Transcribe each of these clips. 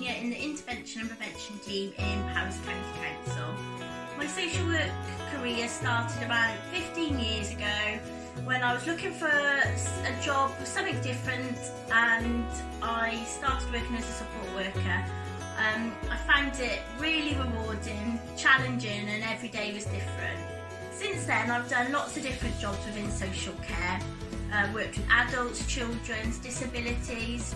senior in the intervention and prevention team in Powys County Council. My social work career started about 15 years ago when I was looking for a job, something different, and I started working as a support worker. I found it really rewarding, challenging, and every day was different. Since then I've done lots of different jobs within social care, worked with adults, children's disabilities,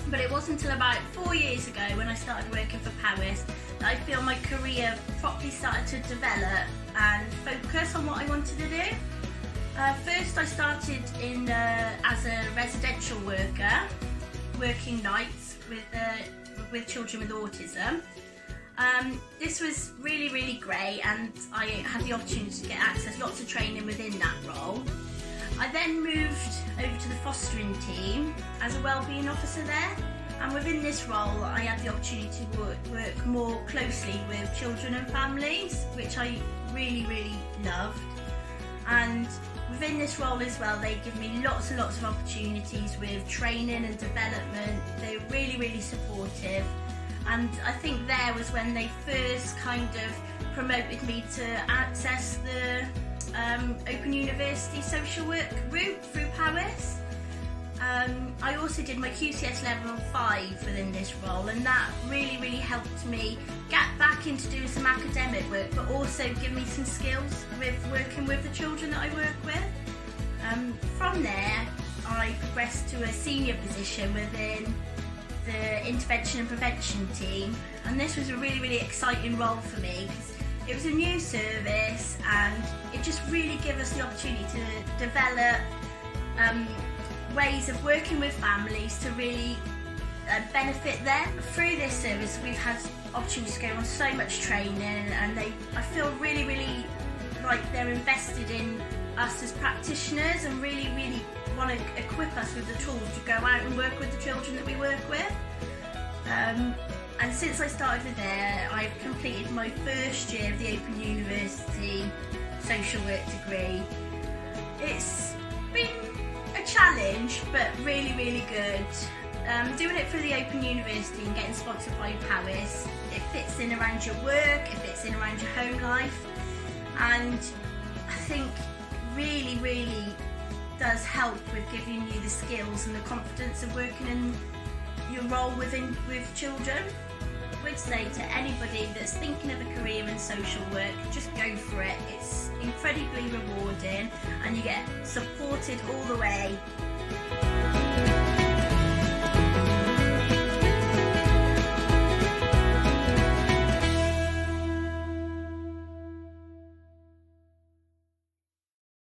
but it wasn't until about 4 years ago when I started working for Powys that I feel my career properly started to develop and focus on what I wanted to do. First I started as a residential worker, working nights with children with autism. This was really great, and I had the opportunity to get access, lots of training within that role. I then moved over to the fostering team as a wellbeing officer there, and within this role I had the opportunity to work more closely with children and families, which I really loved. And within this role as well, they give me lots and lots of opportunities with training and development. They're really supportive, and I think there was when they first kind of promoted me to access the Open University social work route through Powys. I also did my QCS level 5 within this role, and that really helped me get back into doing some academic work, but also give me some skills with working with the children that I work with. From there I progressed to a senior position within the intervention and prevention team, and this was a really exciting role for me because it was a new service and it just really gave us the opportunity to develop ways of working with families to really benefit them. Through this service we've had opportunities to go on so much training, and I feel really like they're invested in us as practitioners and really want to equip us with the tools to go out and work with the children that we work with. And since I started with there, I've completed my first year of the Open University social work degree. It's been a challenge, but really good. Doing it through the Open University and getting sponsored by Powys, it fits in around your work, it fits in around your home life, and I think really does help with giving you the skills and the confidence of working in your role with children. I would say to anybody that's thinking of a career in social work, just go for it. It's incredibly rewarding and you get supported all the way.